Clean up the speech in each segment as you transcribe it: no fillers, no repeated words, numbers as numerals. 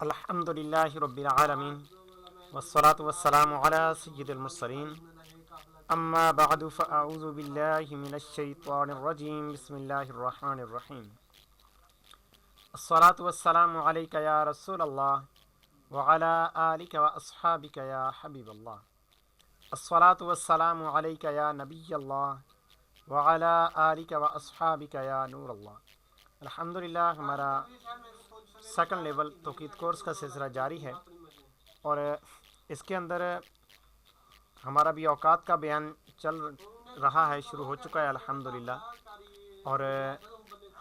الحمدللہ رب العالمین والصلاة والسلام علی سید المرسلین اما بعد فاعوذ باللہ من الشیطان الرجیم بسم اللہ الرحمن الرحیم الصلاة والسلام علیک یا رسول اللہ وعلی آلک واصحابک یا حبیب اللہ الصلاة والسلام علیک یا نبی اللہ وعلی آلک واصحابک یا نور اللہ۔ الحمدللہ ہمارا سیکنڈ لیول توقید کورس کا سلسلہ جاری ہے اور اس کے اندر ہمارا بھی اوقات کا بیان چل رہا ہے، شروع ہو چکا ہے الحمدللہ، اور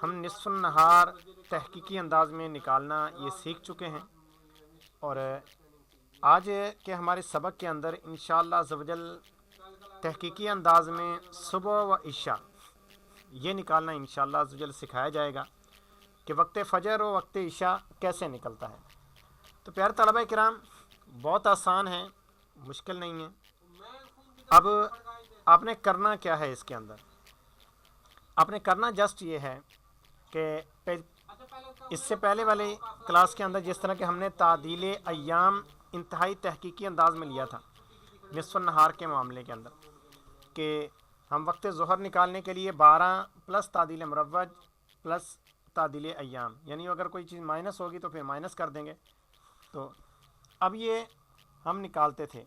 ہم نصف النہار تحقیقی انداز میں نکالنا یہ سیکھ چکے ہیں، اور آج کے ہمارے سبق کے اندر انشاءاللہ عز و جل تحقیقی انداز میں صبح و عشاء یہ نکالنا انشاءاللہ عز و جل سکھایا جائے گا کہ وقت فجر و وقت عشاء کیسے نکلتا ہے۔ تو پیارے طلبہ کرام، بہت آسان ہے، مشکل نہیں ہے۔ اب آپ نے کرنا کیا ہے، اس کے اندر آپ نے کرنا جسٹ یہ ہے کہ اس سے پہلے والے کلاس کے اندر جس طرح کہ ہم نے تعدیل ایام انتہائی تحقیقی انداز میں لیا تھا نصف النہار کے معاملے کے اندر، کہ ہم وقت ظہر نکالنے کے لیے 12 پلس تعدیل مروج پلس تعدیل ایام، یعنی اگر کوئی چیز مائنس ہوگی تو پھر مائنس کر دیں گے، تو اب یہ ہم نکالتے تھے۔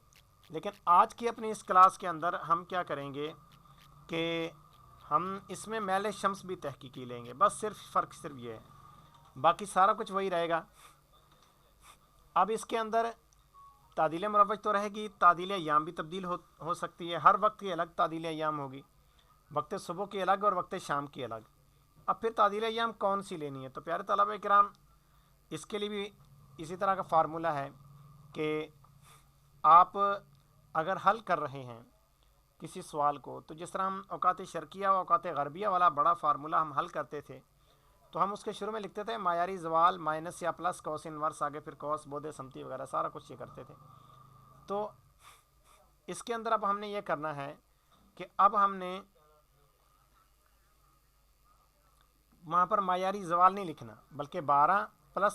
لیکن آج کی اپنی اس کلاس کے اندر ہم کیا کریں گے کہ ہم اس میں میل شمس بھی تحقیقی لیں گے، بس فرق صرف یہ ہے، باقی سارا کچھ وہی رہے گا۔ اب اس کے اندر تعدیل مروج تو رہے گی، تعدیل ایام بھی تبدیل ہو سکتی ہے، ہر وقت کی الگ تعدیل ایام ہوگی، وقت صبح کی الگ اور وقت شام کی الگ۔ اب پھر تعدیل ایام کون سی لینی ہے؟ تو پیارے طلبہ کرام، اس کے لیے بھی اسی طرح کا فارمولہ ہے کہ آپ اگر حل کر رہے ہیں کسی سوال کو، تو جس طرح ہم اوقات شرقیہ و اوقات غربیہ والا بڑا فارمولہ ہم حل کرتے تھے، تو ہم اس کے شروع میں لکھتے تھے معیاری زوال مائنس یا پلس کوس انورس، آگے پھر کوس بود سمتی وغیرہ سارا کچھ یہ کرتے تھے۔ تو اس کے اندر اب ہم نے یہ کرنا ہے کہ اب ہم نے وہاں پر معیاری زوال نہیں لکھنا، بلکہ 12 پلس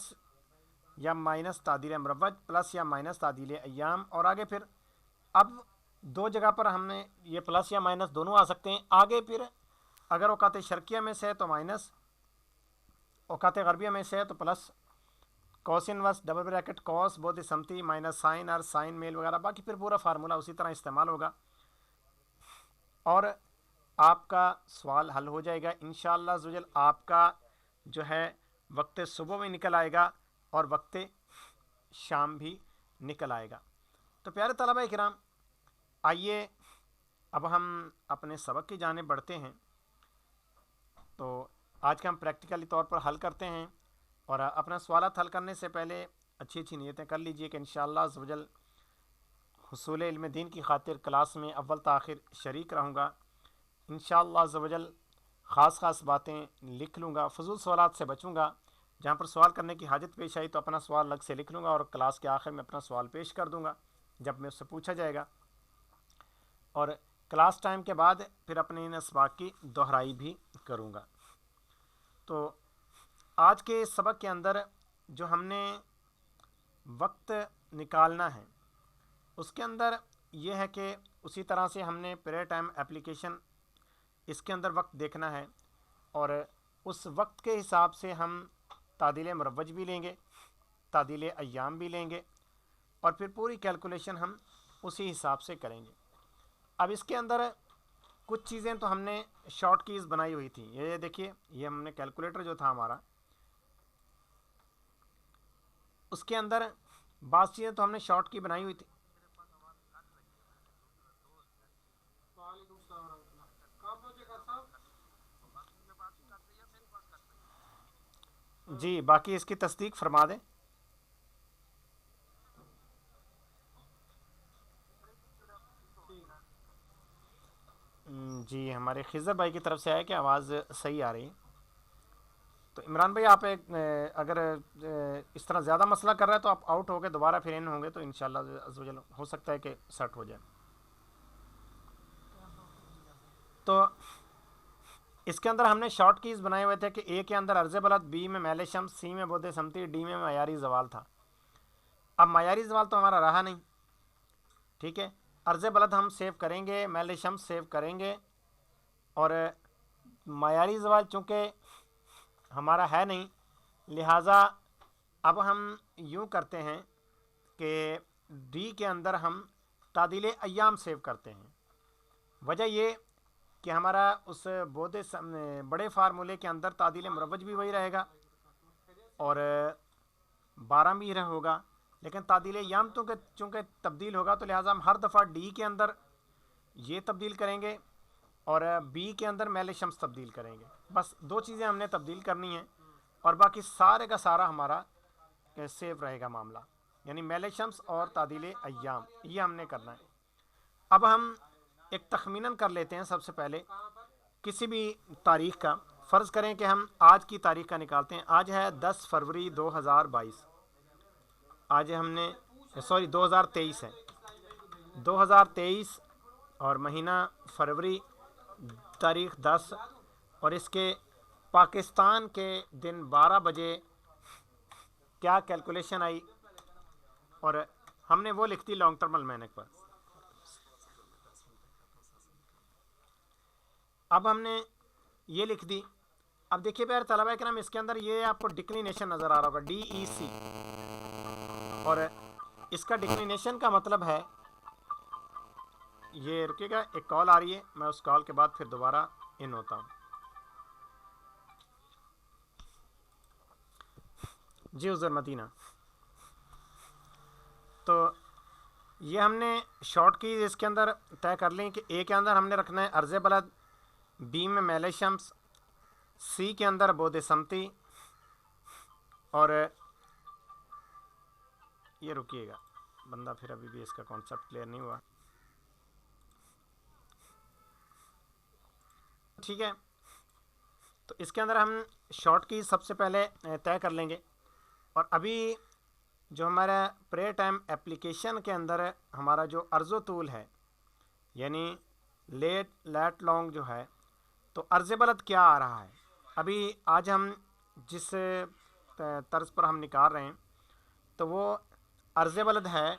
یا مائنس تعدیل مروج پلس یا مائنس تعدیل ایام، اور آگے پھر اب دو جگہ پر ہم نے یہ پلس یا مائنس دونوں آ سکتے ہیں۔ آگے پھر اگر اوقات شرقیہ میں سے ہے تو مائنس، اوقات غربیہ میں سے ہے تو پلس کوس انورس ڈبل بریکٹ کوس بود سمتی مائنس سائن اور سائن میل وغیرہ، باقی پھر پورا فارمولہ اسی طرح استعمال ہوگا اور آپ کا سوال حل ہو جائے گا انشاءاللہ عز و جل۔ آپ کا جو ہے وقت صبح بھی نکل آئے گا اور وقت شام بھی نکل آئے گا۔ تو پیارے طلبہ کرام، آئیے اب ہم اپنے سبق کی جانب بڑھتے ہیں۔ تو آج کا ہم پریکٹیکلی طور پر حل کرتے ہیں، اور اپنا سوالات حل کرنے سے پہلے اچھی اچھی نیتیں کر لیجئے کہ انشاءاللہ عز و جل حصول علم دین کی خاطر کلاس میں اول تاخیر شریک رہوں گا انشاءاللہ عز و جل۔ خاص باتیں لکھ لوں گا، فضول سوالات سے بچوں گا، جہاں پر سوال کرنے کی حاجت پیش آئی تو اپنا سوال الگ سے لکھ لوں گا اور کلاس کے آخر میں اپنا سوال پیش کر دوں گا جب میں اس سے پوچھا جائے گا، اور کلاس ٹائم کے بعد پھر اپنے ان اسباق کی دہرائی بھی کروں گا۔ تو آج کے اس سبق کے اندر جو ہم نے وقت نکالنا ہے، اس کے اندر یہ ہے کہ اسی طرح سے ہم نے پیریڈ ٹائم اپلیکیشن، اس کے اندر وقت دیکھنا ہے، اور اس وقت کے حساب سے ہم تعدیل مروج بھی لیں گے، تعدیل ایام بھی لیں گے، اور پھر پوری کیلکولیشن ہم اسی حساب سے کریں گے۔ اب اس کے اندر کچھ چیزیں تو ہم نے شارٹ کیز بنائی ہوئی تھی، یہ دیکھیے، یہ ہم نے کیلکولیٹر جو تھا ہمارا، اس کے اندر بعض چیزیں تو ہم نے شارٹ کی بنائی ہوئی تھی۔ جی، باقی اس کی تصدیق فرما دیں۔ جی، ہمارے خضر بھائی کی طرف سے ہے کہ آواز صحیح آ رہی ہے۔ تو عمران بھائی، آپ اگر اس طرح زیادہ مسئلہ کر رہے ہیں تو آپ آؤٹ ہو کے دوبارہ پھر ان ہوں گے تو انشاءاللہ عز و جل ہو سکتا ہے کہ سیٹ ہو جائے۔ تو اس کے اندر ہم نے شارٹ کیز بنائے ہوئے تھے کہ اے کے اندر عرض بلد، بی میں میل شمس، سی میں بود سمتی، ڈی میں معیاری زوال تھا۔ اب معیاری زوال تو ہمارا رہا نہیں، ٹھیک ہے، عرض بلد ہم سیو کریں گے، میل شمس سیو کریں گے، اور معیاری زوال چونکہ ہمارا ہے نہیں، لہٰذا اب ہم یوں کرتے ہیں کہ ڈی کے اندر ہم تعدیل ایام سیو کرتے ہیں۔ وجہ یہ کہ ہمارا اس بڑے فارمولے کے اندر تعدیل مروج بھی وہی رہے گا اور 12 بھی ہوگا، لیکن تعدیل ایام چونکہ تبدیل ہوگا تو لہٰذا ہم ہر دفعہ ڈی کے اندر یہ تبدیل کریں گے اور بی کے اندر میل شمس تبدیل کریں گے، بس دو چیزیں ہم نے تبدیل کرنی ہیں اور باقی سارے کا سارا ہمارا سیو رہے گا معاملہ، یعنی میل شمس اور تعدیل ایام یہ ہم نے کرنا ہے۔ اب ہم ایک تخمیناً کر لیتے ہیں سب سے پہلے کسی بھی تاریخ کا، فرض کریں کہ ہم آج کی تاریخ کا نکالتے ہیں، آج ہے 10 فروری 2022، آج ہم نے 2023 ہے، 2023 اور مہینہ فروری، تاریخ 10 اور اس کے پاکستان کے دن 12 بجے کیا کیلکولیشن آئی، اور ہم نے وہ لکھ دی لانگ ٹرم المینک پر۔ اب ہم نے یہ لکھ دی، اب دیکھیے پیارے طلبہ کرام، اس کے اندر یہ آپ کو ڈکلینیشن نظر آ رہا ہوگا DEC، اور اس کا ڈکلینیشن کا مطلب ہے، یہ رکیے گا ایک کال آ رہی ہے، میں اس کال کے بعد پھر دوبارہ ان ہوتا ہوں۔ جی حضور مدینہ، تو یہ ہم نے شارٹ کی اس کے اندر طے کر لیں کہ اے کے اندر ہم نے رکھنا ہے عرض بلد، بی میں میل شمس، سی کے اندر بود سمتی، اور یہ رکیے گا بندہ پھر ابھی بھی اس کا کانسیپٹ کلیئر نہیں ہوا، ٹھیک ہے، تو اس کے اندر ہم شارٹ کی سب سے پہلے طے کر لیں گے، اور ابھی جو ہمارا پرے ٹائم اپلیکیشن کے اندر ہمارا جو عرض و طول ہے، یعنی لیٹ لانگ جو ہے، تو عرض بلد کیا آ رہا ہے، ابھی آج ہم جس طرز پر ہم نکال رہے ہیں تو وہ عرض بلد ہے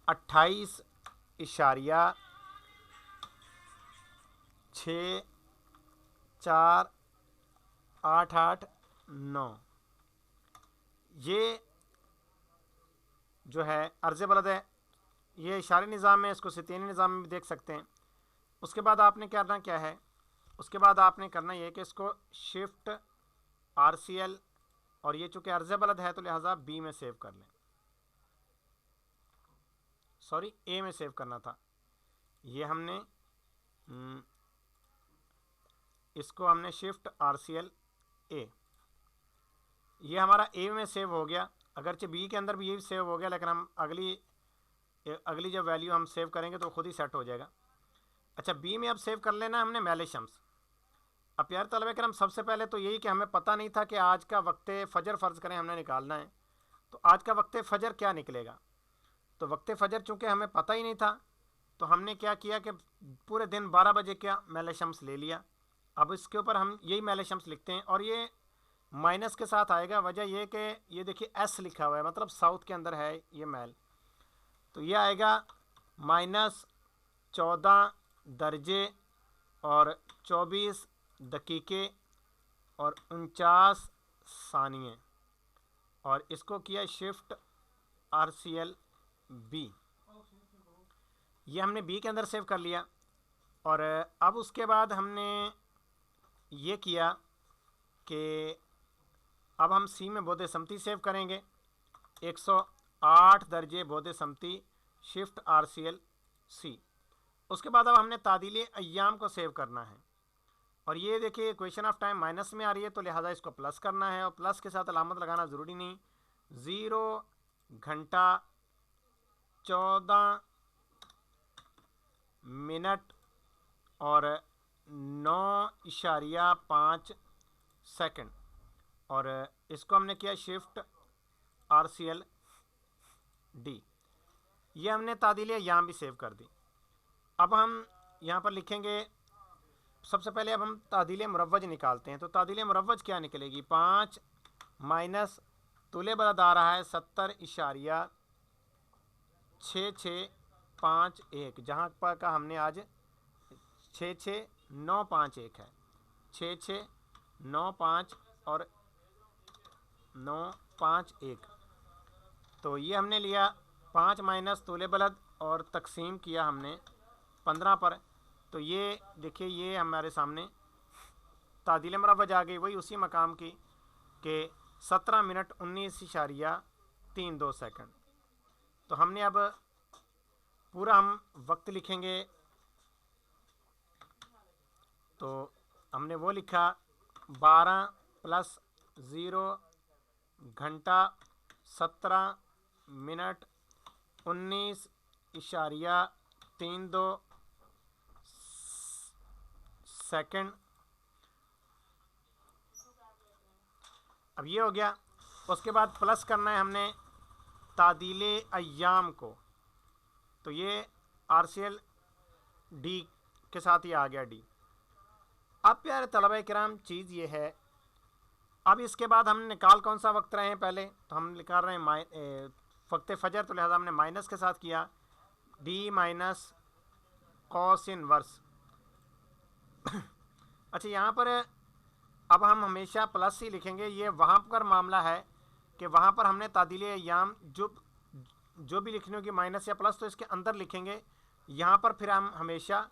28.648889، یہ جو ہے عرض بلد ہے، یہ اشاری نظام میں، اس کو ستینی نظام میں بھی دیکھ سکتے ہیں۔ اس کے بعد آپ نے کرنا کیا ہے، اس کے بعد آپ نے کرنا یہ کہ اس کو شفٹ RCL، اور یہ چونکہ عرض بلد ہے تو لہٰذا بی میں سیو کر لیں، سوری اے میں سیو کرنا تھا، یہ ہم نے اس کو ہم نے شفٹ RCL اے، یہ ہمارا اے میں سیو ہو گیا، اگرچہ بی کے اندر بھی یہ سیو ہو گیا، لیکن ہم اگلی جب ویلیو ہم سیو کریں گے تو خود ہی سیٹ ہو جائے گا۔ اچھا، بی میں اب سیو کر لینا ہم نے میل شمس۔ اب پیارے طلبہ کرام، سب سے پہلے تو یہی کہ ہمیں پتہ نہیں تھا کہ آج کا وقت فجر فرض کریں ہم نے نکالنا ہے، تو آج کا وقت فجر کیا نکلے گا، تو وقت فجر چونکہ ہمیں پتہ ہی نہیں تھا تو ہم نے کیا کیا کہ پورے دن 12 بجے کیا میل شمس لے لیا۔ اب اس کے اوپر ہم یہی میل شمس لکھتے ہیں، اور یہ مائنس کے ساتھ آئے گا، وجہ یہ کہ یہ دیکھیے ایس لکھا ہوا ہے، مطلب ساؤتھ کے اندر ہے یہ میل، تو یہ آئے گا -14 درجے اور 24 دقیقے اور 49 ثانیے، اور اس کو کیا شفٹ RCL بی، یہ ہم نے بی کے اندر سیو کر لیا، اور اب اس کے بعد ہم نے یہ کیا کہ اب ہم سی میں بود سمتی سیو کریں گے، 108 درجے بود سمتی شفٹ RCL سی۔ اس کے بعد اب ہم نے تعدیل ایام کو سیو کرنا ہے، اور یہ دیکھیے ایکویشن آف ٹائم مائنس میں آ رہی ہے تو لہٰذا اس کو پلس کرنا ہے، اور پلس کے ساتھ علامت لگانا ضروری نہیں، 0 گھنٹہ 14 منٹ اور 9.5 سیکنڈ، اور اس کو ہم نے کیا شفٹ RCL ڈی، یہ ہم نے تعدیل ایام بھی سیو کر دی۔ اب ہم یہاں پر لکھیں گے، سب سے پہلے اب ہم تعدیل مروج نکالتے ہیں، تو تعدیل مروج کیا نکلے گی، 5 مائنس طول بلد آ رہا ہے 70.64 6651 جہاں پر کا ہم نے آج 66951 ہے، 6695 اور 951، تو یہ ہم نے لیا 5 مائنس طول بلد اور تقسیم کیا ہم نے 15 پر، تو یہ دیکھیے یہ ہمارے سامنے تعدیل مروج آ گئی، وہی اسی مقام کی کہ 17 منٹ 19.32 سیکنڈ۔ تو ہم نے اب پورا ہم وقت لکھیں گے، تو ہم نے وہ لکھا 12 + 0 گھنٹہ 17 منٹ 19.32 سیکنڈ۔ اب یہ ہو گیا، اس کے بعد پلس کرنا ہے ہم نے تعدیل ایام کو، تو یہ آر سی ایل ڈی کے ساتھ ہی آ گیا ڈی۔ اب پیارے طلبہ کرام چیز یہ ہے، اب اس کے بعد ہم نکال کون سا وقت رہے ہیں پہلے، تو ہم نکال رہے ہیں وقت فجر، تو لہٰذا ہم نے مائنس کے ساتھ کیا ڈی مائنس کوس انورس۔ اچھا یہاں پر اب ہم ہمیشہ پلس ہی لکھیں گے، یہ وہاں پر معاملہ ہے کہ وہاں پر ہم نے تعدیل ایام جو بھی لکھنے ہوگی مائنس یا پلس تو اس کے اندر لکھیں گے، یہاں پر پھر ہم ہمیشہ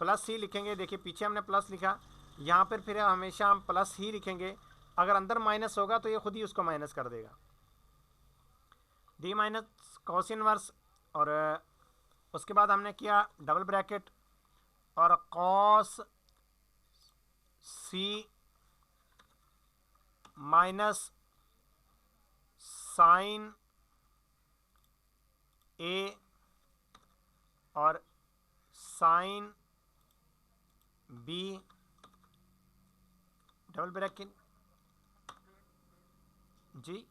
پلس ہی لکھیں گے۔ دیکھیے پیچھے ہم نے پلس لکھا، یہاں پر پھر ہمیشہ ہم پلس ہی لکھیں گے، اگر اندر مائنس ہوگا تو یہ خود ہی اس کو مائنس کر دے گا، ڈی مائنس کوس انورس، اور اس کے بعد ہم نے کیا ڈبل بریکٹ اور کوس سی مائنس سائن اے اور سائن بی ڈبل بریکٹ، جی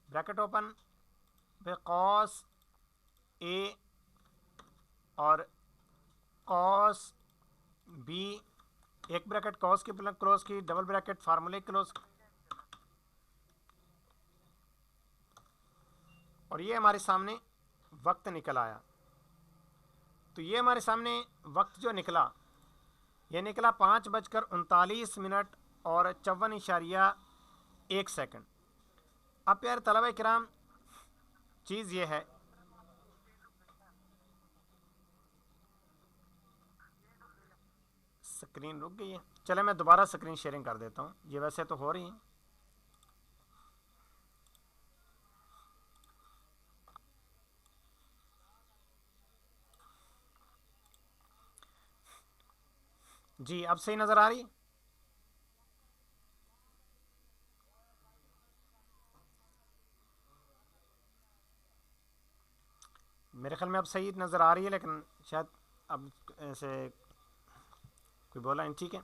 بریکٹ اوپن پہ کوس اے اور کوس بی، ایک بریکٹ کوس کی کلوز کی، ڈبل بریکٹ فارمولے کلوز، اور یہ ہمارے سامنے وقت نکل آیا۔ تو یہ ہمارے سامنے وقت جو نکلا، یہ نکلا 5:39 اور 54.1 سیکنڈ۔ اب پیارے طلبہ کرام چیز یہ ہے، سکرین رک گئی ہے، چلے میں دوبارہ سکرین شیئرنگ کر دیتا ہوں، یہ ویسے تو ہو رہی ہیں۔ جی اب صحیح نظر آ رہی ہے؟ میرے خیال میں اب صحیح نظر آ رہی ہے، لیکن شاید اب ایسے کوئی بولا نہیں، ٹھیک ہے۔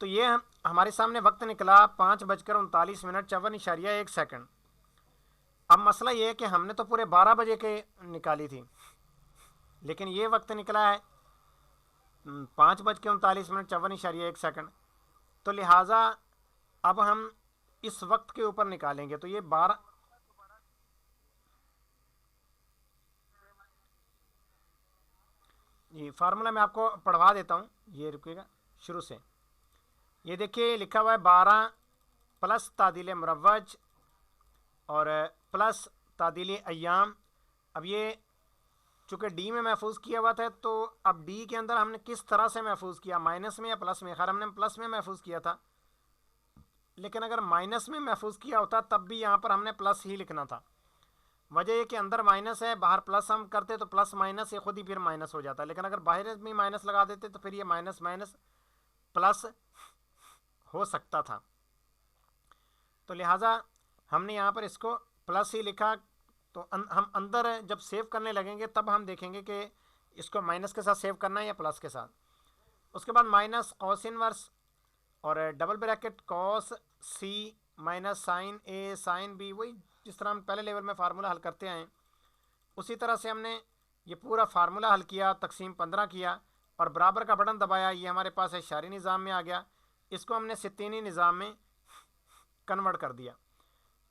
تو یہ ہمارے سامنے وقت نکلا 5:39 54.1 سیکنڈ۔ اب مسئلہ یہ ہے کہ ہم نے تو پورے 12 بجے کے نکالی تھی، لیکن یہ وقت نکلا ہے 5:39 54.1 سیکنڈ، تو لہٰذا اب ہم اس وقت کے اوپر نکالیں گے، تو یہ 12، یہ فارمولہ میں آپ کو پڑھوا دیتا ہوں، یہ رکیے گا شروع سے۔ یہ دیکھیے لکھا ہوا ہے 12 پلس تعدیل مروج اور پلس تعدیل ایام۔ اب یہ چونکہ ڈی میں محفوظ کیا ہوا تھا، تو اب ڈی کے اندر ہم نے کس طرح سے محفوظ کیا، مائنس میں یا پلس میں؟ خیر ہم نے پلس میں محفوظ کیا تھا، لیکن اگر مائنس میں محفوظ کیا ہوتا تب بھی یہاں پر ہم نے پلس ہی لکھنا تھا۔ وجہ یہ کہ اندر مائنس ہے، باہر پلس ہم کرتے تو پلس مائنس یہ خود ہی پھر مائنس ہو جاتا ہے، لیکن اگر باہر بھی مائنس لگا دیتے تو پھر یہ مائنس مائنس پلس ہو سکتا تھا، تو لہٰذا ہم نے یہاں پر اس کو پلس ہی لکھا۔ تو ہم اندر جب سیو کرنے لگیں گے تب ہم دیکھیں گے کہ اس کو مائنس کے ساتھ سیو کرنا ہے یا پلس کے ساتھ۔ اس کے بعد مائنس کوس انورس اور double bracket cos C minus sine A sine B, وہی جس طرح ہم پہلے لیول میں فارمولہ حل کرتے ہیں اسی طرح سے ہم نے یہ پورا فارمولہ حل کیا، تقسیم 15 کیا اور برابر کا بٹن دبایا، یہ ہمارے پاس اشاری نظام میں آ گیا، اس کو ہم نے ستینی نظام میں کنورٹ کر دیا۔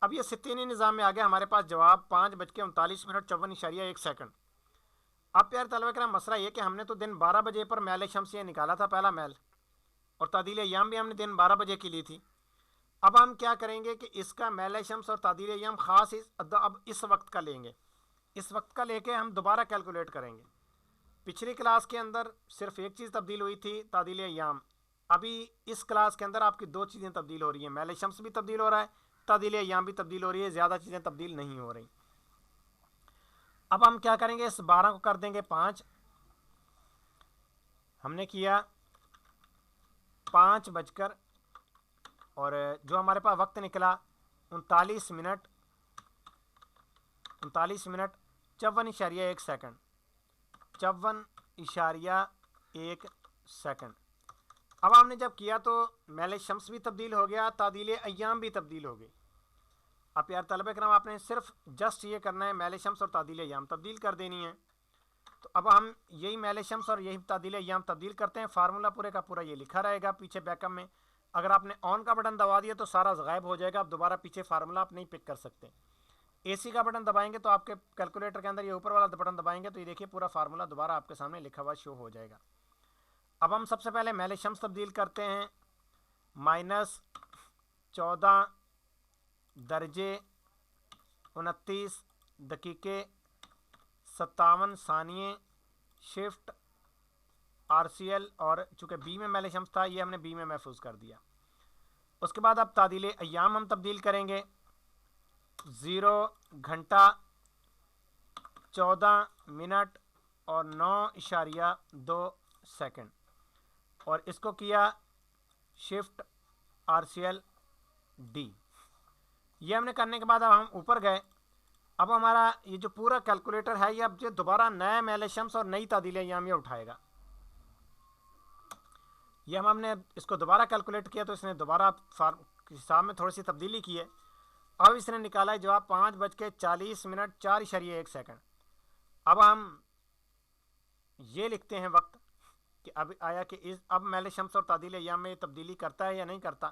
اب یہ ستینی نظام میں آ گیا ہمارے پاس جواب 5:39:54.1 اب پیارے طلبہ کرام مسئلہ یہ کہ ہم نے تو دن 12 بجے پر میل شمس یہ نکالا تھا پہلا میل، اور تعدیل ایام بھی ہم نے دن 12 بجے کی لی تھی۔ اب ہم کیا کریں گے کہ اس کا میل شمس اور تعدیل ایام خاص اب اس وقت کا لیں گے، اس وقت کا لے کے ہم دوبارہ کیلکولیٹ کریں گے۔ پچھلی کلاس کے اندر صرف ایک چیز تبدیل ہوئی تھی، تعدیل ایام۔ ابھی اس کلاس کے اندر آپ کی دو چیزیں تبدیل ہو رہی ہیں، میل شمس بھی تبدیل ہو رہا ہے، تعدیل ایام بھی تبدیل ہو رہی ہے، زیادہ چیزیں تبدیل نہیں ہو رہی۔ اب ہم کیا کریں گے، اس 12 کو کر دیں گے 5۔ ہم نے کیا 5 بج کر، اور جو ہمارے پاس وقت نکلا 39 منٹ 54.1 سیکنڈ، 54.1 سیکنڈ۔ اب ہم نے جب کیا تو میل شمس بھی تبدیل ہو گیا، تعدیل ایام بھی تبدیل ہو گئی۔ اب یار طلبہ کرام آپ نے صرف جسٹ یہ کرنا ہے، میل شمس اور تعدیل ایام تبدیل کر دینی ہے۔ تو اب ہم یہی میل شمس اور یہی تعدیل ایام تبدیل کرتے ہیں، فارمولہ پورے کا پورا یہ لکھا رہے گا پیچھے بیک اپ میں۔ اگر آپ نے آن کا بٹن دبا دیا تو سارا غائب ہو جائے گا، آپ دوبارہ پیچھے فارمولہ آپ نہیں پک کر سکتے۔ اے سی کا بٹن دبائیں گے تو آپ کے کیلکولیٹر کے اندر یہ اوپر والا بٹن دبائیں گے تو یہ دیکھیے پورا فارمولہ دوبارہ آپ کے سامنے لکھا ہوا شو ہو جائے گا۔ اب ہم سب سے پہلے میل شمس تبدیل کرتے ہیں، -14 درجے 29 دقیقے 57 ثانیے، شفٹ RCL، اور چونکہ بی میں میل شمس تھا یہ ہم نے بی میں محفوظ کر دیا۔ اس کے بعد اب تعدیل ایام ہم تبدیل کریں گے، 0 گھنٹہ 14 منٹ اور 9.2 سیکنڈ، اور اس کو کیا شفٹ RCL D۔ یہ ہم نے کرنے کے بعد اب ہم اوپر گئے۔ اب ہمارا یہ جو پورا کیلکولیٹر ہے یہ اب جو دوبارہ نیا میل شمس اور نئی تعدیل ایام یہ اٹھائے گا۔ یہ ہم نے اس کو دوبارہ کیلکولیٹ کیا تو اس نے دوبارہ حساب میں تھوڑی سی تبدیلی کی ہے۔ اب اس نے نکالا ہے جواب 5:40:04.1 سیکنڈ۔ اب ہم یہ لکھتے ہیں وقت کہ اب آیا کہ اب میل شمس اور تعدیل ایام میں یہ تبدیلی کرتا ہے یا نہیں کرتا۔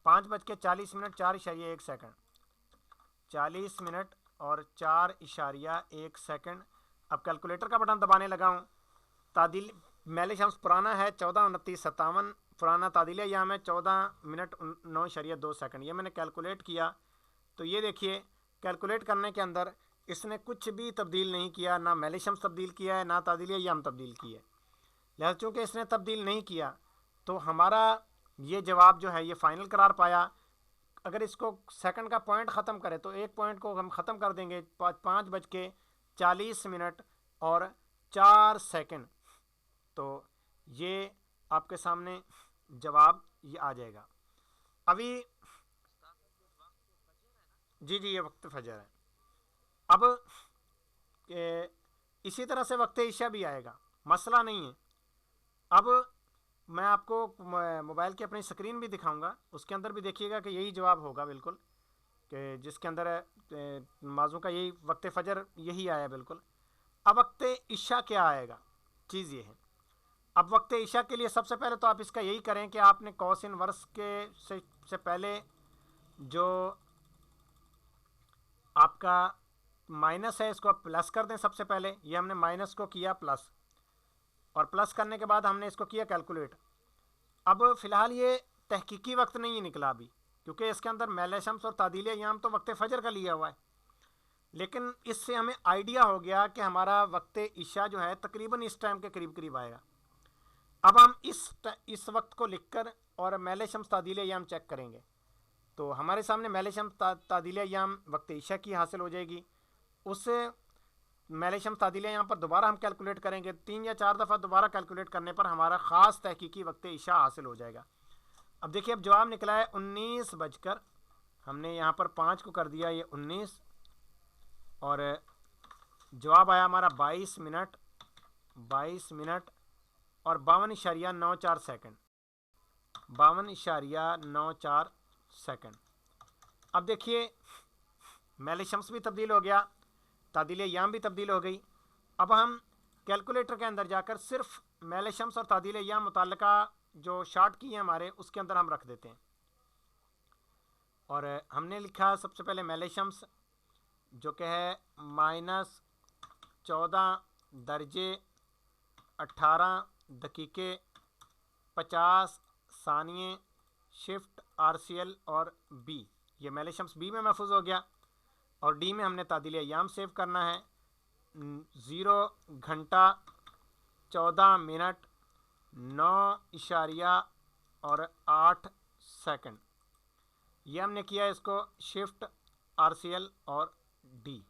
5:40:04.1 سیکنڈ، 40 منٹ اور 4.1 سیکنڈ۔ اب کیلکولیٹر کا بٹن دبانے لگا ہوں۔ تعدیل میل شمس پرانا ہے 14:29:57، پرانا تعدیل ایام ہے 14 منٹ 9.2 سیکنڈ۔ یہ میں نے کیلکولیٹ کیا تو یہ دیکھیے کیلکولیٹ کرنے کے اندر اس نے کچھ بھی تبدیل نہیں کیا، نہ میل شمس تبدیل کیا ہے نہ تعدیل ایام تبدیل کی ہے۔ لہذا چونکہ اس نے تبدیل نہیں کیا تو ہمارا یہ جواب جو ہے یہ فائنل قرار پایا۔ اگر اس کو سیکنڈ کا پوائنٹ ختم کرے تو ایک پوائنٹ کو ہم ختم کر دیں گے 5:40 اور 4 سیکنڈ، تو یہ آپ کے سامنے جواب یہ آ جائے گا۔ ابھی جی یہ وقت فجر ہے۔ اب اسی طرح سے وقت عشاء بھی آئے گا، مسئلہ نہیں ہے۔ اب میں آپ کو موبائل کی اپنی سکرین بھی دکھاؤں گا، اس کے اندر بھی دیکھیے گا کہ یہی جواب ہوگا بالکل، کہ جس کے اندر موضوع کا یہی وقت فجر یہی آیا بالکل۔ اب وقت عشاء کیا آئے گا، چیز یہ ہے۔ اب وقت عشاء کے لیے سب سے پہلے تو آپ اس کا یہی کریں کہ آپ نے کوس انورس کے سے پہلے جو آپ کا مائنس ہے اس کو آپ پلس کر دیں۔ سب سے پہلے یہ ہم نے مائنس کو کیا پلس، اور پلس کرنے کے بعد ہم نے اس کو کیا کیلکولیٹ۔ اب فی الحال یہ تحقیقی وقت نہیں نکلا ابھی، کیونکہ اس کے اندر میل شمس اور تعدیل ایام تو وقت فجر کا لیا ہوا ہے، لیکن اس سے ہمیں آئیڈیا ہو گیا کہ ہمارا وقت عشاء جو ہے تقریباً اس ٹائم کے قریب قریب آئے گا۔ اب ہم اس وقت کو لکھ کر اور میل شمس تعدیل ایام چیک کریں گے تو ہمارے سامنے میل شمس تعدیل ایام وقت عشاء کی حاصل ہو جائے گی۔ اس میل شمس تعدیل ایام پر دوبارہ ہم کیلکولیٹ کریں گے، 3 یا 4 دفعہ دوبارہ کیلکولیٹ کرنے پر ہمارا خاص تحقیقی وقت عشاء حاصل ہو جائے گا۔ اب دیکھیے اب جواب نکلا ہے 19 بج کر، ہم نے یہاں پر 5 کو کر دیا یہ 19، اور جواب آیا ہمارا 22 منٹ اور 52.94 سیکنڈ، 52.94 سیکنڈ۔ اب دیکھیے میل شمس بھی تبدیل ہو گیا، تعدیل ایام بھی تبدیل ہو گئی۔ اب ہم کیلکولیٹر کے اندر جا کر صرف میل شمس اور تعدیل ایام متعلقہ جو شارٹ کی ہیں ہمارے اس کے اندر ہم رکھ دیتے ہیں۔ اور ہم نے لکھا سب سے پہلے میل شمس جو کہ ہے -14 درجے 18 دقیقے 50 ثانیے شفٹ RCL اور بی، یہ میل شمس بی میں محفوظ ہو گیا. اور ڈی میں ہم نے تعدیل ایام سیو کرنا ہے 0 گھنٹہ 14 منٹ 9 اور 8 سیکنڈ. یہ ہم نے کیا اس کو شفٹ RCL اور ڈی.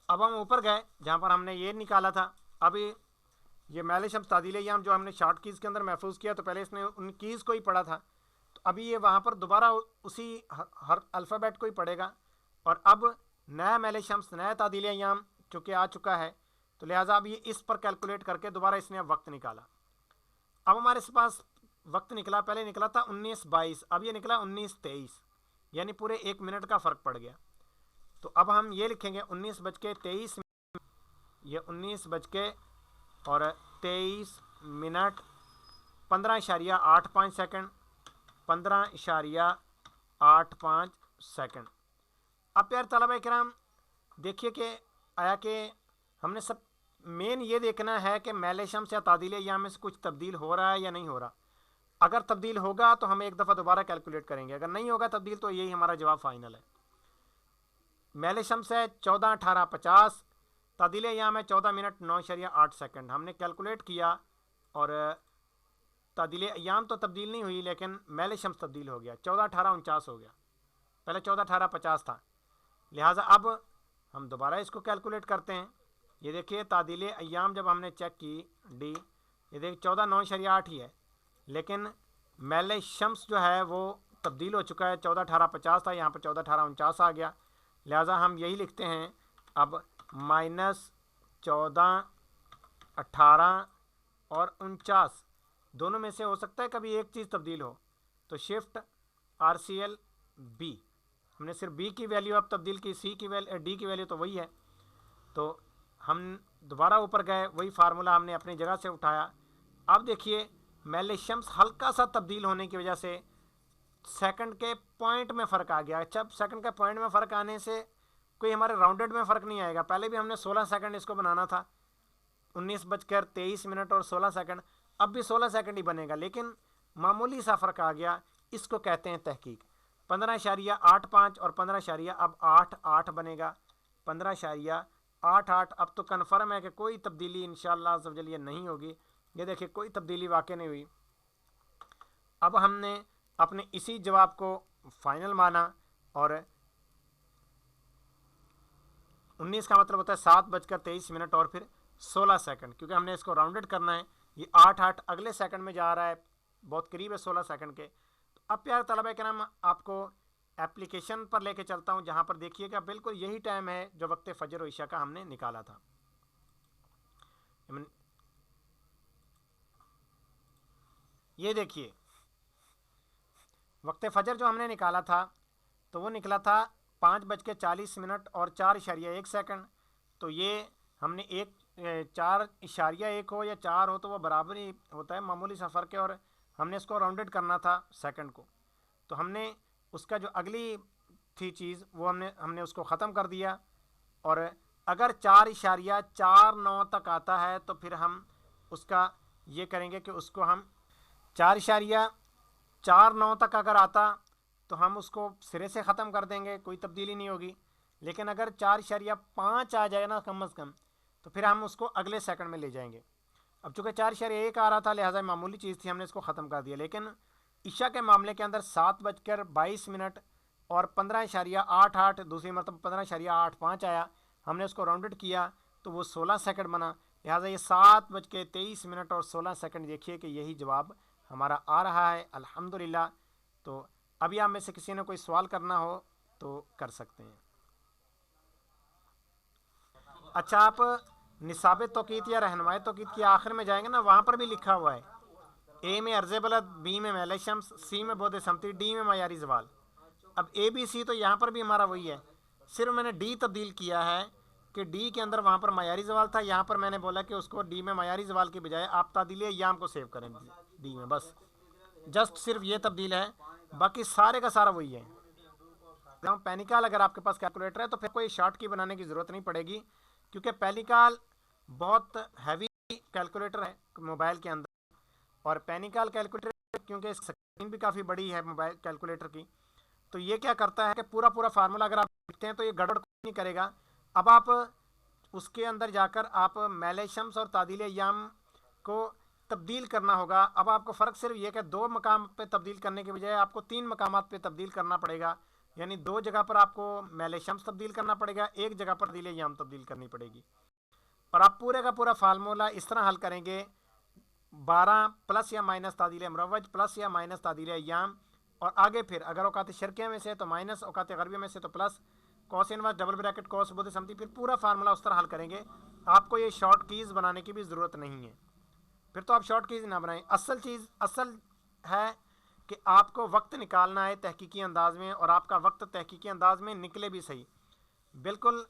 اب ہم اوپر گئے جہاں پر ہم نے یہ نکالا تھا. ابھی یہ میل شمس تعدیل ایام جو ہم نے شارٹ کیز کے اندر محفوظ کیا تو پہلے اس نے ان کیز کو ہی پڑھا تھا، تو ابھی یہ وہاں پر دوبارہ اسی ہر الفابیٹ کو ہی پڑھے گا. اور اب نیا میل شمس نیا تعدیل ایام چونکہ آ چکا ہے تو لہٰذا اب یہ اس پر کیلکولیٹ کر کے دوبارہ اس نے اب وقت نکالا. اب ہمارے پاس وقت نکلا، پہلے نکلا تھا 19:22، اب یہ نکلا 19:23، یعنی پورے 1 منٹ کا فرق پڑ گیا. تو اب ہم یہ لکھیں گے 19:23، یہ 19:23 15.85 سیکنڈ 15.85 سیکنڈ. اب پیار طلبہ کرام دیکھیے کہ آیا کہ ہم نے سب مین یہ دیکھنا ہے کہ میل شمس یا تعدیل ایام میں سے کچھ تبدیل ہو رہا ہے یا نہیں ہو رہا. اگر تبدیل ہوگا تو ہم ایک دفعہ دوبارہ کیلکولیٹ کریں گے، اگر نہیں ہوگا تبدیل تو یہی ہمارا جواب فائنل ہے. میل شمس ہے 14 18 50، تعدیل ایام ہے 14 منٹ 9.8 سیکنڈ. ہم نے کیلکولیٹ کیا اور تعدیل ایام تو تبدیل نہیں ہوئی لیکن میل شمس تبدیل ہو گیا، 14 18 49 ہو گیا، پہلے 14 18 50 تھا. لہٰذا اب ہم دوبارہ اس کو کیلکولیٹ کرتے ہیں. یہ دیکھیے تعدیل ایام جب ہم نے چیک کی ڈی، یہ دیکھیے 14 9.8 ہی ہے، لیکن میل شمس جو ہے وہ تبدیل ہو چکا ہے، 14 18 50 تھا، یہاں پر 14 18 49 آ گیا. لہٰذا ہم یہی لکھتے ہیں اب -14 18 اور 49 دونوں میں سے ہو سکتا ہے کبھی ایک چیز تبدیل ہو، تو شفٹ RCL بی. ہم نے صرف بی کی ویلیو اب تبدیل کی، سی کی ویلیو ڈی کی ویلیو تو وہی ہے. تو ہم دوبارہ اوپر گئے، وہی فارمولا ہم نے اپنی جگہ سے اٹھایا. اب دیکھیے میل شمس ہلکا سا تبدیل ہونے کی وجہ سے سیکنڈ کے پوائنٹ میں فرق آ گیا. جب سیکنڈ کے پوائنٹ میں فرق آنے سے کوئی ہمارے راؤنڈڈ میں فرق نہیں آئے گا. پہلے بھی ہم نے 16 سیکنڈ اس کو بنانا تھا، 19:23 اور 16 سیکنڈ، اب بھی 16 سیکنڈ ہی بنے گا، لیکن معمولی سا فرق آ گیا. اس کو کہتے ہیں تحقیق. 15.85 اور 15 اب 8 بنے گا، 15.88. اب تو کنفرم ہے کہ کوئی تبدیلی انشاءاللہ عز و جل یہ نہیں ہوگی. یہ دیکھیں کوئی تبدیلی واقع نہیں ہوئی. اب ہم نے اپنے اسی جواب کو فائنل مانا اور 19 کا مطلب ہوتا ہے 7:23 اور پھر 16 سیکنڈ، کیونکہ ہم نے اس کو راؤنڈڈ کرنا ہے. یہ 8 اگلے سیکنڈ میں جا رہا ہے، بہت قریب ہے 16 سیکنڈ کے. اب پیارے طلبہ کرام آپ کو اپلیکیشن پر لے کے چلتا ہوں جہاں پر دیکھیے گا بالکل یہی ٹائم ہے جو وقت فجر و عشاء کا ہم نے نکالا تھا. یہ دیکھیے وقت فجر جو ہم نے نکالا تھا تو وہ نکلا تھا 5:40 اور 4.1 سیکنڈ. تو یہ ہم نے 4.1 ہو یا 4 ہو تو وہ برابر ہی ہوتا ہے، معمولی سا فرق ہے. اور ہم نے اس کو راؤنڈڈ کرنا تھا سیکنڈ کو، تو ہم نے اس کا جو اگلی تھی چیز وہ ہم نے اس کو ختم کر دیا. اور اگر 4.49 تک آتا ہے تو پھر ہم اس کا یہ کریں گے کہ اس کو ہم 4.49 تک اگر آتا تو ہم اس کو سرے سے ختم کر دیں گے، کوئی تبدیلی نہیں ہوگی. لیکن اگر 4.5 آ جائے نا کم از کم تو پھر ہم اس کو اگلے سیکنڈ میں لے جائیں گے. اب چونکہ 4.1 آ رہا تھا لہٰذا معمولی چیز تھی، ہم نے اس کو ختم کر دیا. لیکن عشاء کے معاملے کے اندر 7:22 اور 15.88 دوسری مرتبہ 15.85 آیا، ہم نے اس کو راؤنڈڈ کیا تو وہ 16 سیکنڈ بنا. لہٰذا یہ 7:23 اور 16 سیکنڈ دیکھیے کہ یہی جواب ہمارا آ رہا ہے الحمدللہ. تو ابھی آپ میں سے کسی نے کوئی سوال کرنا ہو تو کر سکتے ہیں. اچھا آپ نصاب توقیت یا رہنمائی توقیت کی آخر میں جائیں گے نا، وہاں پر بھی لکھا ہوا ہے اے میں عرض بلد، بی میں میل شمس، سی میں بود سمتی، ڈی میں معیاری زوال. اب اے بی سی تو یہاں پر بھی ہمارا وہی ہے، صرف میں نے ڈی تبدیل کیا ہے کہ ڈی کے اندر وہاں پر معیاری زوال تھا، یہاں پر میں نے بولا کہ اس کو ڈی میں معیاری زوال کی بجائے آپ تعدیل ایام کو سیو کریں ڈی میں، بس جسٹ صرف یہ تبدیل ہے. باقی سارے کا سارا وہی ہے. پینیکال اگر آپ کے پاس کیلکولیٹر ہے تو پھر کوئی شارٹ کی بنانے کی ضرورت نہیں پڑے گی، کیونکہ پینیکال بہت ہیوی کیلکولیٹر ہے موبائل کے اندر. اور پینیکال کیلکولیٹر کیونکہ اسکرین بھی کافی بڑی ہے موبائل کیلکولیٹر کی، تو یہ کیا کرتا ہے کہ پورا پورا فارمولا اگر آپ لکھتے ہیں تو یہ گڑبڑ نہیں کرے گا. اب آپ اس کے اندر جا کر آپ میل شمس اور تعدیل ایام کو تبدیل کرنا ہوگا. اب آپ کو فرق صرف یہ کہ 2 مقام پہ تبدیل کرنے کے بجائے آپ کو 3 مقامات پہ تبدیل کرنا پڑے گا. یعنی 2 جگہ پر آپ کو میل شمس تبدیل کرنا پڑے گا، 1 جگہ پر تعدیل ایام تبدیل کرنی پڑے گی. اور آپ پورے کا پورا فارمولا اس طرح حل کریں گے: 12 پلس یا مائنس تعدیل مروج پلس یا مائنس تعدیل ایام، اور آگے پھر اگر اوقات شرقیہ میں سے تو مائنس، اوقات غربیہ میں سے تو پلس، کوس انورس ڈبل بریکٹ کوس بدھ سمتی. پھر پورا فارمولا اس طرح حل کریں گے. آپ کو یہ شارٹ کیز بنانے کی بھی ضرورت نہیں ہے. پھر تو آپ شارٹ کیز نہ بنائیں. اصل ہے کہ آپ کو وقت نکالنا ہے تحقیقی انداز میں، اور آپ کا وقت تحقیقی انداز میں نکلے بھی صحیح بالکل.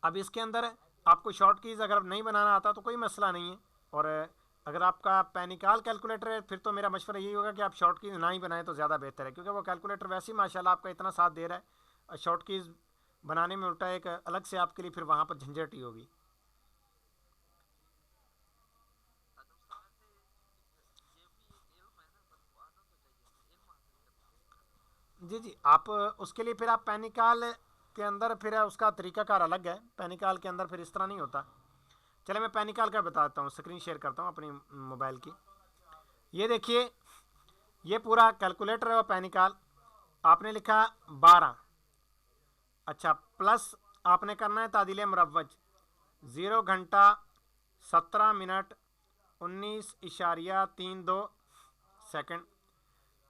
اب اس کے اندر آپ کو شارٹ کیز اگر نہیں بنانا آتا تو کوئی مسئلہ نہیں ہے. اور اگر آپ کا پینیکال کیلکولیٹر ہے پھر تو میرا مشورہ یہی ہوگا کہ آپ شارٹ کیز نہ ہی بنائیں تو زیادہ بہتر ہے، کیونکہ وہ کیلکولیٹر ویسے ہی ماشاءاللہ آپ کا اتنا ساتھ دے رہا ہے. شارٹ کیز بنانے میں الٹا ایک الگ سے آپ کے لیے پھر وہاں پر جھنجھٹ ہی ہوگی. جی جی، آپ اس کے لیے پھر آپ پینیکال کے اندر پھر اس کا طریقہ کار الگ ہے. پینیکال کے اندر پھر اس طرح نہیں ہوتا. چلے میں پینیکال کا بتاتا ہوں، اسکرین شیئر کرتا ہوں اپنی موبائل کی. یہ دیکھیے، یہ پورا کیلکولیٹر ہے وہ پینیکال. آپ نے لکھا 12، اچھا پلس آپ نے کرنا ہے تعدیل مروج 0 گھنٹہ 17 منٹ 19.32 سیکنڈ.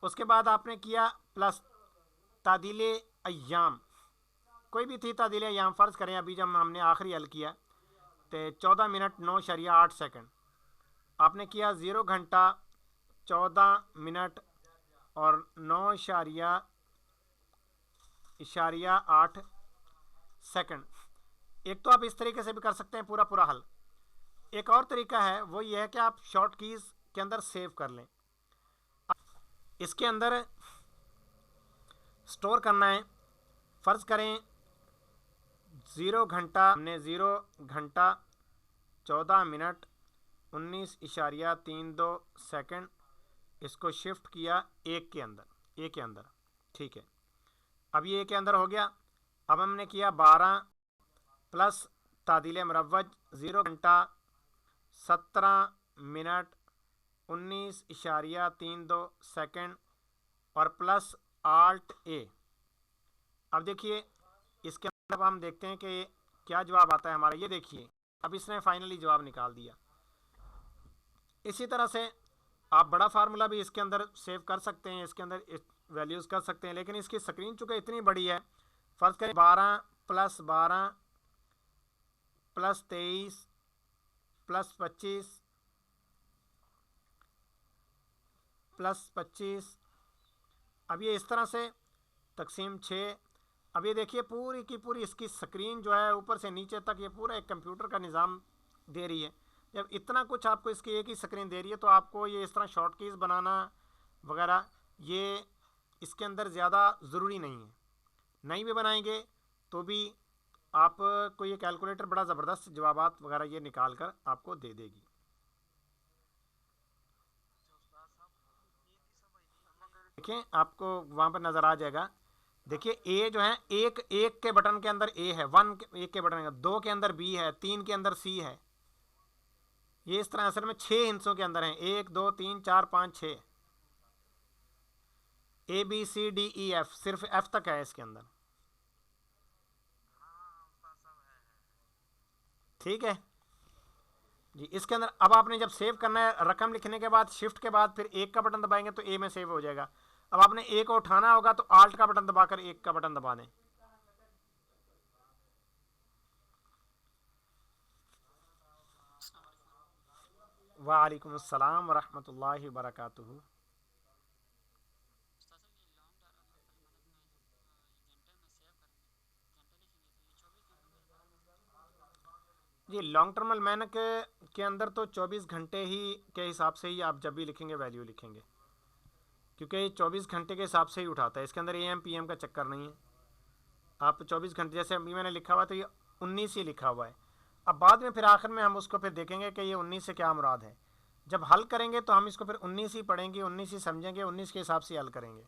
اس کے بعد آپ نے کیا پلس تعدیل ایام، کوئی بھی تھی تعدیل ایام فرض کریں. ابھی جب ہم نے آخری حل کیا تو 14 منٹ 9.8 سیکنڈ. آپ نے کیا 0 گھنٹہ 14 منٹ اور 9.8 سیکنڈ. ایک تو آپ اس طریقے سے بھی کر سکتے ہیں پورا پورا حل. ایک اور طریقہ ہے، وہ یہ ہے کہ آپ شارٹ کیز کے اندر سیو کر لیں. اس کے اندر سٹور کرنا ہے. فرض کریں 0 گھنٹہ، ہم نے 0 گھنٹہ 14 منٹ 19.32 سیکنڈ اس کو شفٹ کیا 1 کے اندر، ٹھیک ہے. اب یہ 1 کے اندر ہو گیا. اب ہم نے کیا 12 پلس تعدیل مروج 0 گھنٹہ 17 منٹ 19.32 سیکنڈ اور پلس آلٹ اے. اب دیکھیے اس کے اندر ہم دیکھتے ہیں کہ کیا جواب آتا ہے ہمارا. یہ دیکھیے اب اس نے فائنلی جواب نکال دیا. اسی طرح سے آپ بڑا فارمولا بھی اس کے اندر سیو کر سکتے ہیں، اس کے اندر ویلیوز کر سکتے ہیں، لیکن اس کی سکرین چونکہ اتنی بڑی ہے. فرض کریں 12 پلس 12 پلس 23 پلس 25 پلس 25. اب یہ اس طرح سے تقسیم 6. اب یہ دیکھیے پوری کی پوری اس کی سکرین جو ہے اوپر سے نیچے تک یہ پورا ایک کمپیوٹر کا نظام دے رہی ہے. جب اتنا کچھ آپ کو اس کی ایک ہی سکرین دے رہی ہے تو آپ کو یہ اس طرح شارٹ کیز بنانا وغیرہ یہ اس کے اندر زیادہ ضروری نہیں ہے. نہیں بھی بنائیں گے تو بھی آپ کو یہ کیلکولیٹر بڑا زبردست جوابات وغیرہ یہ نکال کر آپ کو دے دے گی. دیکھیں آپ کو وہاں پر نظر آ جائے گا. دیکھیے اے جو ہے ایک کے بٹن کے اندر اے ہے، 1 کے بٹن 2 کے اندر بی ہے، 3 کے اندر سی ہے. یہ اس طرح اصل میں 6 ہندسوں کے اندر ہیں، 1 2 3 4 5 6. A B C D E F, صرف ایف تک ہے اس کے اندر. ٹھیک ہے جی. اس کے اندر اب آپ نے جب سیو کرنا ہے رقم لکھنے کے بعد شفٹ کے بعد پھر 1 کا بٹن دبائیں گے تو اے میں سیو ہو جائے گا. اب آپ نے اے کو اٹھانا ہوگا تو آلٹ کا بٹن دبا کر 1 کا بٹن دبا دیں. وعلیکم السلام ورحمۃ اللہ وبرکاتہ. جی لانگ ٹرم المینک کے اندر تو 24 گھنٹے ہی کے حساب سے ہی آپ جب بھی لکھیں گے ویلیو لکھیں گے، کیونکہ یہ 24 گھنٹے کے حساب سے ہی اٹھاتا ہے، اس کے اندر اے ایم پی ایم کا چکر نہیں ہے. آپ 24 گھنٹے جیسے ابھی میں نے لکھا ہوا تو یہ 19 ہی لکھا ہوا ہے. اب بعد میں پھر آخر میں ہم اس کو پھر دیکھیں گے کہ یہ 19 سے کیا مراد ہے. جب حل کریں گے تو ہم اس کو پھر 19 ہی پڑھیں گے، 19 ہی سمجھیں گے، 19 کے حساب سے حل کریں گے.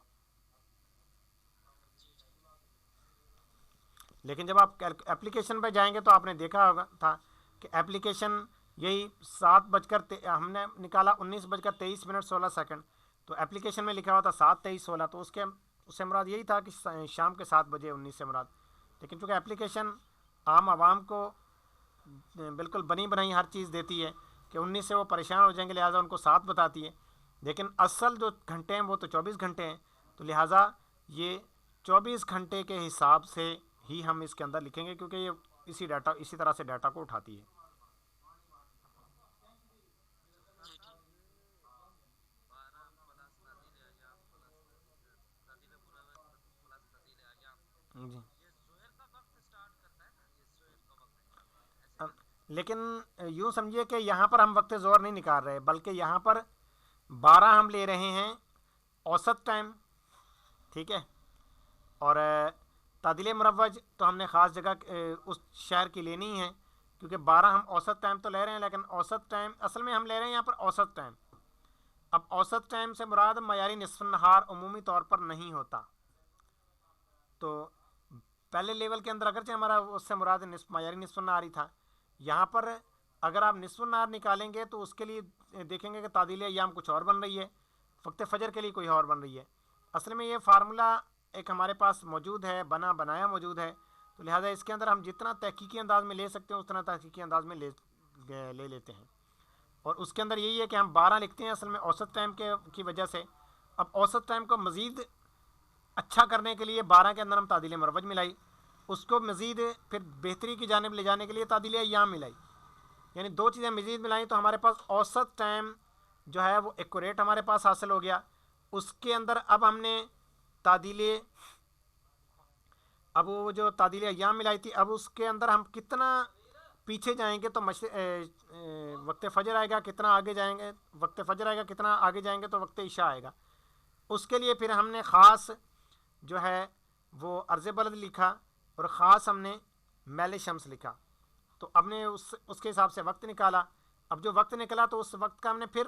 لیکن جب آپ اپلیکیشن پہ جائیں گے تو آپ نے دیکھا ہوگا تھا کہ اپلیکیشن یہی 7 ہم نے نکالا 19:23:16. تو اپلیکیشن میں لکھا ہوا تھا 7:23:16، تو اس سے مراد یہی تھا کہ شام کے 7 بجے 19 سے مراد. لیکن چونکہ اپلیکیشن عام عوام کو بالکل بنی بنائی ہر چیز دیتی ہے کہ 19 سے وہ پریشان ہو جائیں گے، لہٰذا ان کو 7 بتاتی ہے. لیکن اصل جو گھنٹے ہیں وہ تو 24 گھنٹے ہیں، تو لہٰذا یہ 24 گھنٹے کے حساب سے ہی ہم اس کے اندر لکھیں گے، کیونکہ یہ اسی طرح سے ڈیٹا کو اٹھاتی ہے. جی لیکن یوں سمجھیے کہ یہاں پر ہم وقت ظہر نہیں نکال رہے، بلکہ یہاں پر 12 ہم لے رہے ہیں اوسط ٹائم، ٹھیک ہے. اور تعدیل مروج تو ہم نے خاص جگہ اس شہر کی لینی ہے، کیونکہ 12 ہم اوسط ٹائم تو لے رہے ہیں، لیکن اوسط ٹائم اصل میں ہم لے رہے ہیں یہاں پر اوسط ٹائم. اب اوسط ٹائم سے مراد معیاری نصف النہار عمومی طور پر نہیں ہوتا. تو پہلے لیول کے اندر اگرچہ ہمارا اس سے مراد معیاری نصف النہار ہی تھا، یہاں پر اگر آپ نصف النہار نکالیں گے تو اس کے لیے دیکھیں گے کہ تعدیل ایام کچھ اور بن رہی ہے، وقت فجر کے لیے کوئی اور بن رہی ہے. اصل میں یہ فارمولہ ایک ہمارے پاس موجود ہے، بنایا موجود ہے، تو لہٰذا اس کے اندر ہم جتنا تحقیقی انداز میں لے سکتے ہیں اتنا تحقیقی انداز میں لے لیتے ہیں. اور اس کے اندر یہی ہے کہ ہم 12 لکھتے ہیں اصل میں اوسط ٹائم کی وجہ سے. اب اوسط ٹائم کو مزید اچھا کرنے کے لیے 12 کے اندر ہم تعدیل مروج ملائی، اس کو مزید پھر بہتری کی جانب لے جانے کے لیے تعدیل ایام ملائی، یعنی 2 چیزیں مزید ملائیں تو ہمارے پاس اوسط ٹائم جو ہے وہ ایکوریٹ ہمارے پاس حاصل ہو گیا. اس کے اندر اب ہم نے اب وہ جو تعدیل ایام ملائی تھی، اب اس کے اندر ہم کتنا پیچھے جائیں گے تو وقت فجر آئے گا، کتنا آگے جائیں گے وقت فجر آئے گا، کتنا آگے جائیں گے تو وقت عشاء آئے گا. اس کے لیے پھر ہم نے خاص جو ہے وہ عرض بلد لکھا، اور خاص ہم نے میل شمس لکھا. تو اب نے اس کے حساب سے وقت نکالا. اب جو وقت نکلا تو اس وقت کا ہم نے پھر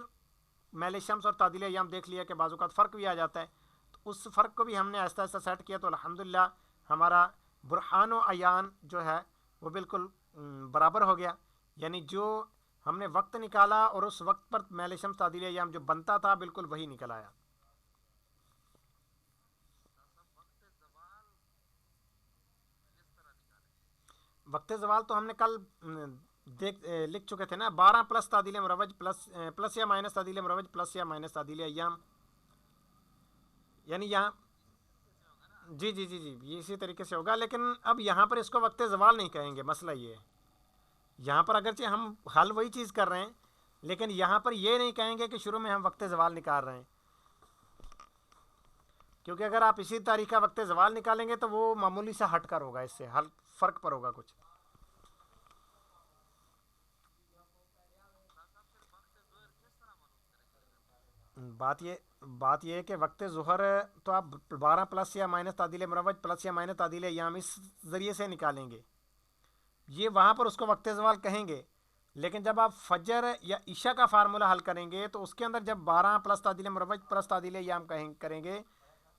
میل شمس اور تعدیل ایام دیکھ لیا کہ بعض اوقات فرق بھی آ جاتا ہے، تو اس فرق کو بھی ہم نے آہستہ آہستہ سیٹ کیا. تو الحمدللہ ہمارا برہان و عیان جو ہے وہ بالکل برابر ہو گیا، یعنی جو ہم نے وقت نکالا اور اس وقت پر میل شمس تعدیل ایام جو بنتا تھا بالکل وہی نکل آیا. وقت زوال تو ہم نے کل لکھ چکے تھے نا، 12 پلس تعدیل مروج پلس یا مائنس تعدیل مروج پلس یا مائنس تعدیل ایام، یعنی یہاں جی یہ اسی طریقے سے ہوگا. لیکن اب یہاں پر اس کو وقت زوال نہیں کہیں گے، مسئلہ یہ ہے یہاں پر اگرچہ ہم حل وہی چیز کر رہے ہیں، لیکن یہاں پر یہ نہیں کہیں گے کہ شروع میں ہم وقت زوال نکال رہے ہیں، کیونکہ اگر آپ اسی تاریخ کا وقت زوال نکالیں گے تو وہ معمولی سا ہٹ کر ہوگا، اس سے حل فرق پر ہوگا کچھ. بات یہ ہے کہ وقت ظہر تو آپ 12 پلس یا مائنس تعدیل مروج پلس یا مائنس تعدیل ایام اس ذریعے سے نکالیں گے، یہ وہاں پر اس کو وقت زوال کہیں گے. لیکن جب آپ فجر یا عشاء کا فارمولہ حل کریں گے تو اس کے اندر جب 12 پلس تعدیل مروج پلس تعدیل ایام کریں گے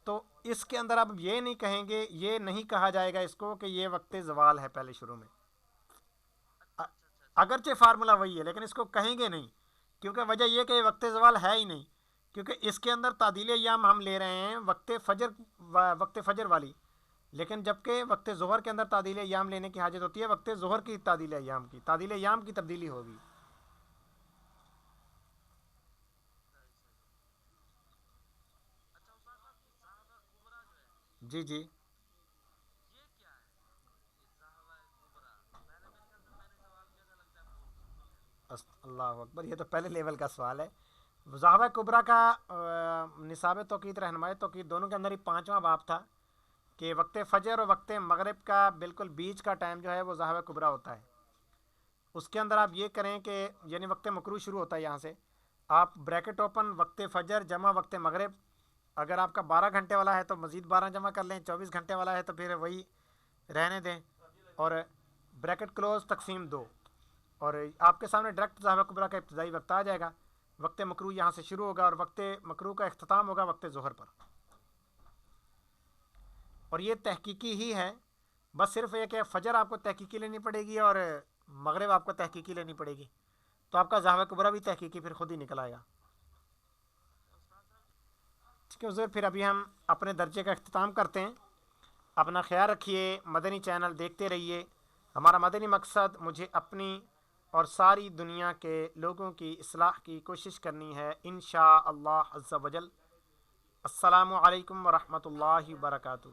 تو اس کے اندر آپ یہ نہیں کہیں گے، یہ نہیں کہا جائے گا اس کو کہ یہ وقت زوال ہے پہلے شروع میں، اگرچہ فارمولہ وہی ہے لیکن اس کو کہیں گے نہیں، کیونکہ وجہ یہ کہ وقت زوال ہے ہی نہیں، کیونکہ اس کے اندر تعدیل ایام ہم لے رہے ہیں وقت فجر والی. لیکن جبکہ وقت ظہر کے اندر تعدیل ایام لینے کی حاجت ہوتی ہے وقت ظہر کی تعدیل ایام کی تبدیلی ہوگی. جی اللہ اکبر، یہ تو پہلے لیول کا سوال ہے. زاہوہ کبریٰ کا نصاب توقیت رہنمائی توقیت دونوں کے اندر ہی 5واں باب تھا کہ وقت فجر اور وقت مغرب کا بالکل بیچ کا ٹائم جو ہے وہ زاہوہ کبریٰ ہوتا ہے. اس کے اندر آپ یہ کریں کہ یعنی وقت مکروہ شروع ہوتا ہے یہاں سے، آپ بریکٹ اوپن وقت فجر جمع وقت مغرب اگر آپ کا 12 گھنٹے والا ہے تو مزید 12 جمع کر لیں، 24 گھنٹے والا ہے تو پھر وہی رہنے دیں، اور بریکٹ کلوز تقسیم 2، اور آپ کے سامنے ڈائریکٹ ظاہرہ کبریٰ کا ابتدائی وقت آ جائے گا. وقت مکروہ یہاں سے شروع ہوگا اور وقت مکروہ کا اختتام ہوگا وقت ظہر پر. اور یہ تحقیقی ہی ہے، بس صرف یہ کہ فجر آپ کو تحقیقی لینی پڑے گی اور مغرب آپ کو تحقیقی لینی پڑے گی، تو آپ کا ظاہرہ کبریٰ بھی تحقیقی پھر خود ہی نکل آئے گا. ٹھیک ہے حضور، پھر ابھی ہم اپنے درجے کا اختتام کرتے ہیں. اپنا خیال رکھیے، مدنی چینل دیکھتے رہیے. ہمارا مدنی مقصد مجھے اپنی اور ساری دنیا کے لوگوں کی اصلاح کی کوشش کرنی ہے انشاء اللہ عز و جل. السلام علیکم ورحمۃ اللہ وبرکاتہ.